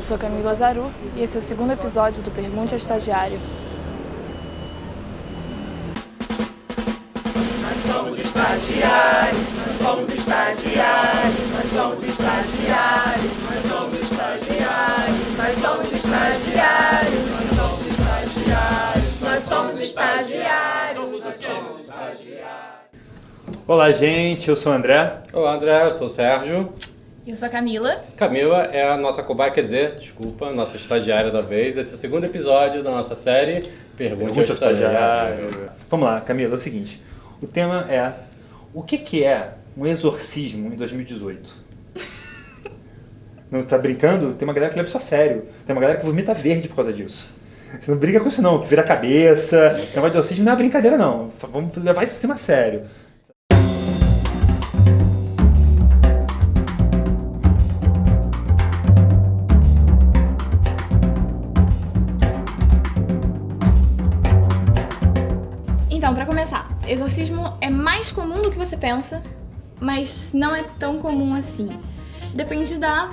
sou Camila Zaru e esse é o segundo episódio do Pergunte ao Estagiário. Nós somos estagiários, nós somos estagiários, nós somos estagiários, nós somos estagiários, nós somos estagiários, nós somos estagiários, nós somos estagiários, nós somos estagiários. Olá, gente, eu sou o André. Olá, André, eu sou o Sérgio. Eu sou a Camila. Camila é a nossa cobaia, quer dizer, desculpa, nossa estagiária da vez. Esse é o segundo episódio da nossa série Pergunte ao Estagiário. Vamos lá, Camila, é o seguinte. O tema é: o que é um exorcismo em 2018? Não está brincando? Tem uma galera que leva isso a sério. Tem uma galera que vomita verde por causa disso. Você não brinca com isso não, que vira a cabeça. O negócio de exorcismo não é brincadeira não. Vamos levar isso a sério. Então, para começar, exorcismo é mais comum do que você pensa, mas não é tão comum assim. Depende da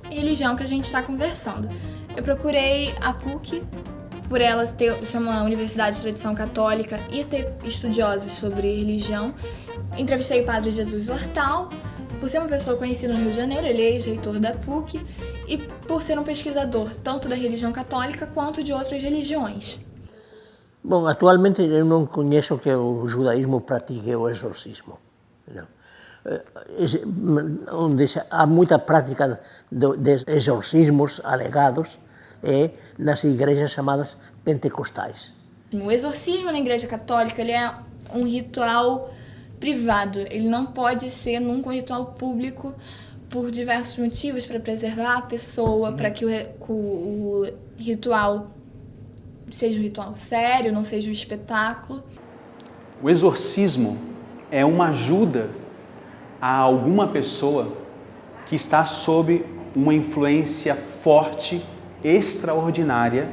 religião que a gente está conversando. Eu procurei a PUC, por ela ser uma universidade de tradição católica e ter estudiosos sobre religião. Entrevistei o padre Jesus Hortal, por ser uma pessoa conhecida no Rio de Janeiro, ele é ex-reitor da PUC, e por ser um pesquisador tanto da religião católica quanto de outras religiões. Bom, atualmente eu não conheço que o judaísmo pratique o exorcismo. Não. Onde há muita prática de exorcismos alegados é nas igrejas chamadas pentecostais. O exorcismo na igreja católica ele é um ritual privado, ele não pode ser nunca um ritual público por diversos motivos, para preservar a pessoa, para que o ritual seja um ritual sério, não seja um espetáculo. O exorcismo é uma ajuda a alguma pessoa que está sob uma influência forte, extraordinária,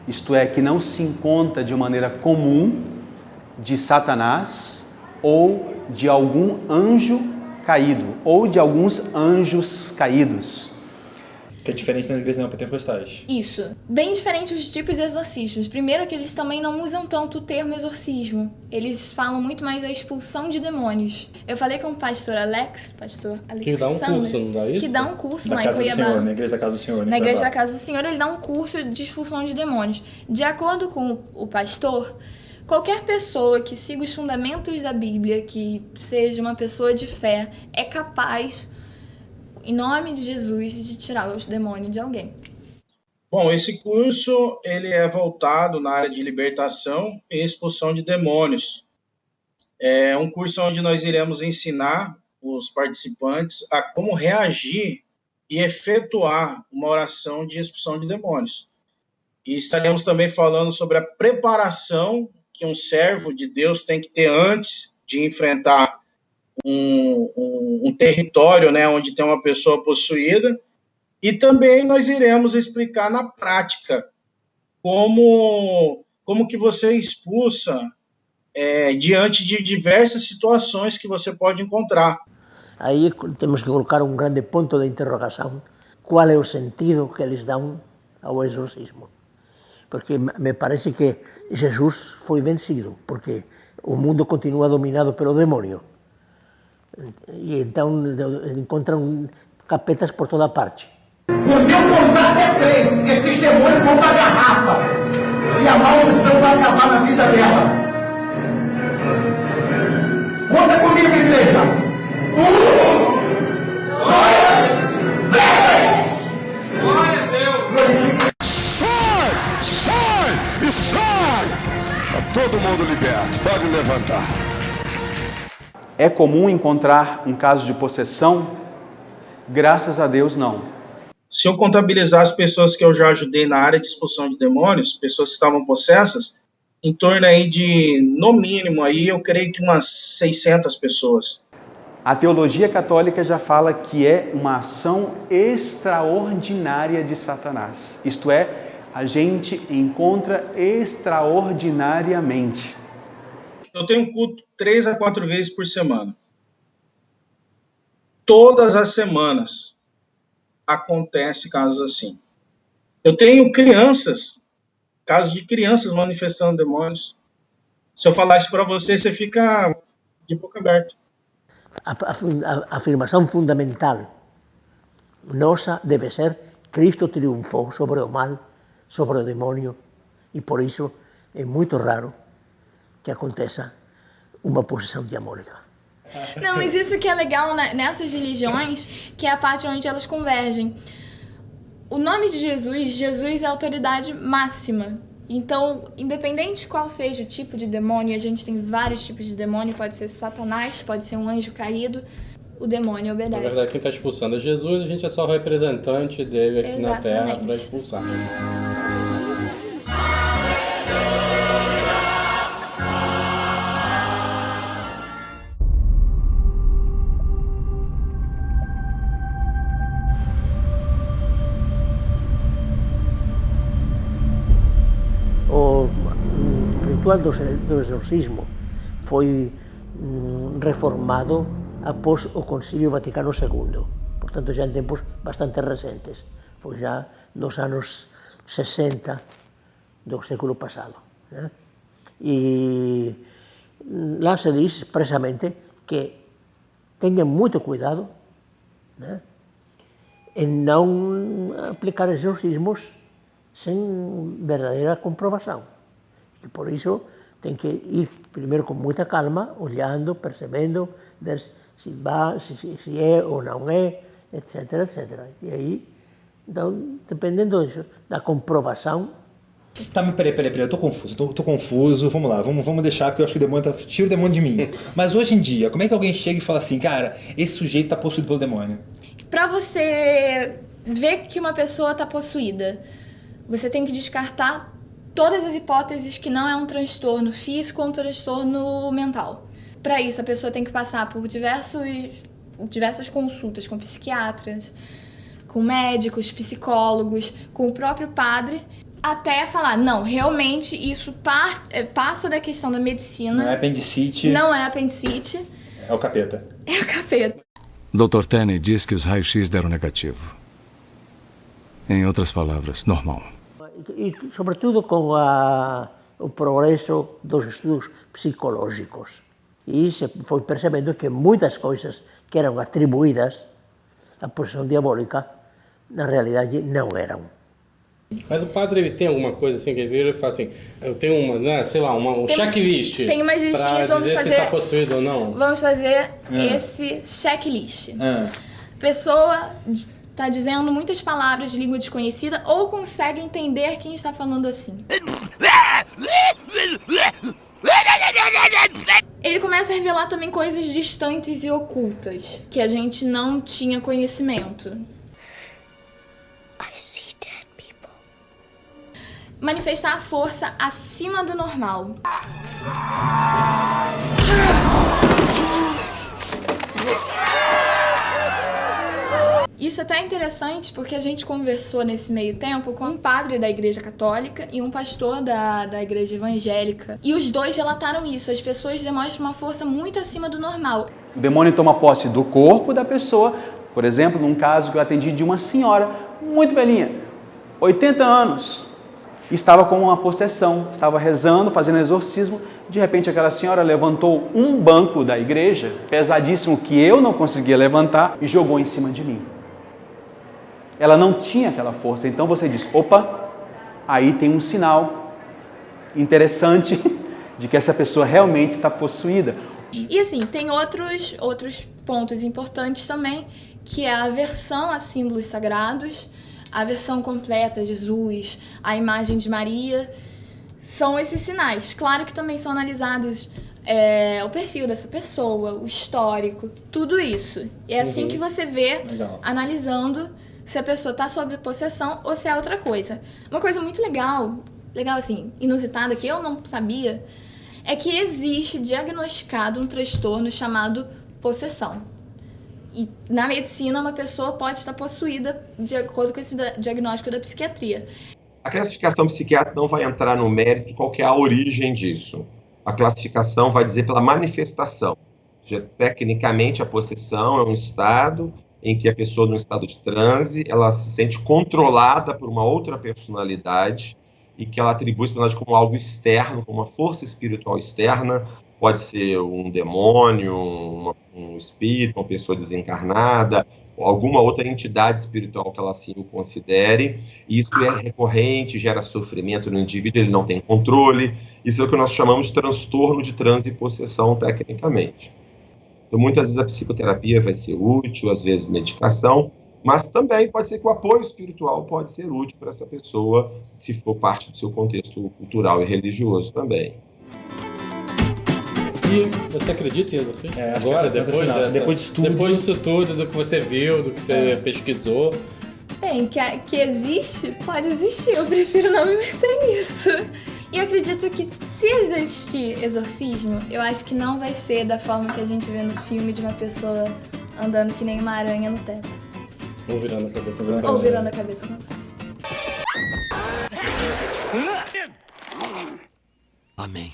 isto é, que não se encontra de maneira comum de Satanás ou de algum anjo caído, ou de alguns anjos caídos. Que é diferente das igrejas neopentecostais. Isso. Bem diferente os tipos de exorcismos. Primeiro que eles também não usam tanto o termo exorcismo. Eles falam muito mais da expulsão de demônios. Eu falei com o pastor Alexandre. Que dá um curso, não dá isso? Que dá um curso Na lá em casa do Cuiabá. Senhor, na igreja da casa do Senhor. Na igreja da casa do Senhor, ele dá um curso de expulsão de demônios. De acordo com o pastor, qualquer pessoa que siga os fundamentos da Bíblia, que seja uma pessoa de fé, é capaz, em nome de Jesus, de tirar os demônios de alguém. Bom, esse curso ele é voltado na área de libertação e expulsão de demônios. É um curso onde nós iremos ensinar os participantes a como reagir e efetuar uma oração de expulsão de demônios. E estaremos também falando sobre a preparação que um servo de Deus tem que ter antes de enfrentar um território, né, onde tem uma pessoa possuída, e também nós iremos explicar na prática como que você expulsa diante de diversas situações que você pode encontrar. Aí temos que colocar um grande ponto de interrogação. Qual é o sentido que eles dão ao exorcismo? Porque me parece que Jesus foi vencido, porque o mundo continua dominado pelo demônio. E então encontram capetas por toda parte. Porque o contato é 3, esses demônios vão pra garrafa e a maldição vai acabar na vida dela. Conta comigo, igreja. 1, 2, 3. Glória a Deus. Sai e sai. Tá todo mundo liberto, pode levantar. É comum encontrar um caso de possessão? Graças a Deus, não. Se eu contabilizar as pessoas que eu já ajudei na área de expulsão de demônios, pessoas que estavam possessas, em torno aí de, no mínimo, aí eu creio que umas 600 pessoas. A teologia católica já fala que é uma ação extraordinária de Satanás. Isto é, a gente encontra extraordinariamente. Eu tenho culto 3 a 4 vezes por semana. Todas as semanas acontece casos assim. Eu tenho casos de crianças manifestando demônios. Se eu falar isso para você, você fica de boca aberta. A afirmação fundamental nossa deve ser: Cristo triunfou sobre o mal, sobre o demônio, e por isso é muito raro que aconteça uma possessão diabólica. Não, mas isso que é legal nessas religiões, que é a parte onde elas convergem. O nome de Jesus é a autoridade máxima. Então, independente qual seja o tipo de demônio, a gente tem vários tipos de demônio, pode ser Satanás, pode ser um anjo caído, o demônio obedece. Na verdade, quem está expulsando é Jesus, a gente é só representante dele aqui na Terra para expulsar. O ritual do exorcismo foi reformado após o Concílio Vaticano II, portanto já em tempos bastante recentes, foi já nos anos 60 do século passado. Né? E lá se diz expressamente que tenham muito cuidado, né, em não aplicar exorcismos sem verdadeira comprovação. E por isso tem que ir primeiro com muita calma, olhando, percebendo, ver se é ou não é, etc, etc. E aí, então, dependendo disso, da comprovação. Tá, mas peraí, eu tô confuso, vamos lá, vamos deixar, porque eu acho que o demônio tira o demônio de mim. Mas hoje em dia, como é que alguém chega e fala assim, cara, esse sujeito tá possuído pelo demônio? Pra você ver que uma pessoa tá possuída, você tem que descartar todas as hipóteses que não é um transtorno físico ou um transtorno mental. Para isso, a pessoa tem que passar por diversas consultas com psiquiatras, com médicos, psicólogos, com o próprio padre, até falar, não, realmente isso passa da questão da medicina. Não é apendicite. Não é apendicite. É o capeta. É o capeta. Dr. Tenney diz que os raios-x deram negativo. Em outras palavras, normal. E sobretudo com o progresso dos estudos psicológicos. E se foi percebendo que muitas coisas que eram atribuídas à possessão diabólica, na realidade não eram. Mas o padre, ele tem alguma coisa assim que ele vira e fala assim, eu tenho uma, né, sei lá, um checklist. Tem umas listinhas, pra vamos dizer fazer. Se tá possuído ou não. Vamos fazer esse checklist. Pessoa está dizendo muitas palavras de língua desconhecida ou consegue entender quem está falando assim. Ele começa a revelar também coisas distantes e ocultas, que a gente não tinha conhecimento. I see dead people. Manifestar a força acima do normal. Isso é até interessante porque a gente conversou nesse meio tempo com um padre da Igreja Católica e um pastor da Igreja Evangélica. E os dois relataram isso. As pessoas demonstram uma força muito acima do normal. O demônio toma posse do corpo da pessoa. Por exemplo, num caso que eu atendi de uma senhora muito velhinha, 80 anos, estava com uma possessão, estava rezando, fazendo exorcismo. De repente, aquela senhora levantou um banco da igreja, pesadíssimo, que eu não conseguia levantar, e jogou em cima de mim. Ela não tinha aquela força. Então você diz, opa, aí tem um sinal interessante de que essa pessoa realmente está possuída. E assim, tem outros pontos importantes também, que é a aversão a símbolos sagrados, a aversão completa a Jesus, a imagem de Maria. São esses sinais. Claro que também são analisados o perfil dessa pessoa, o histórico, tudo isso. E é assim que você vê, analisando se a pessoa está sob possessão ou se é outra coisa. Uma coisa muito legal assim, inusitada, que eu não sabia, é que existe diagnosticado um transtorno chamado possessão. E na medicina, uma pessoa pode estar possuída de acordo com esse diagnóstico da psiquiatria. A classificação psiquiátrica não vai entrar no mérito de qual que é a origem disso. A classificação vai dizer pela manifestação. Tecnicamente, a possessão é um estado em que a pessoa, no estado de transe, ela se sente controlada por uma outra personalidade e que ela atribui essa personalidade como algo externo, como uma força espiritual externa. Pode ser um demônio, um espírito, uma pessoa desencarnada, ou alguma outra entidade espiritual que ela assim o considere. E isso é recorrente, gera sofrimento no indivíduo, ele não tem controle. Isso é o que nós chamamos de transtorno de transe e possessão, tecnicamente. Então, muitas vezes a psicoterapia vai ser útil, às vezes medicação, mas também pode ser que o apoio espiritual pode ser útil para essa pessoa, se for parte do seu contexto cultural e religioso também. E você acredita em exorcismo? Agora, depois disso tudo, do que você viu, do que você pesquisou. Bem, que existe, pode existir. Eu prefiro não me meter nisso. E eu acredito que se existir exorcismo, eu acho que não vai ser da forma que a gente vê no filme de uma pessoa andando que nem uma aranha no teto. Ou virando a cabeça. Ou virando a cabeça. Amém.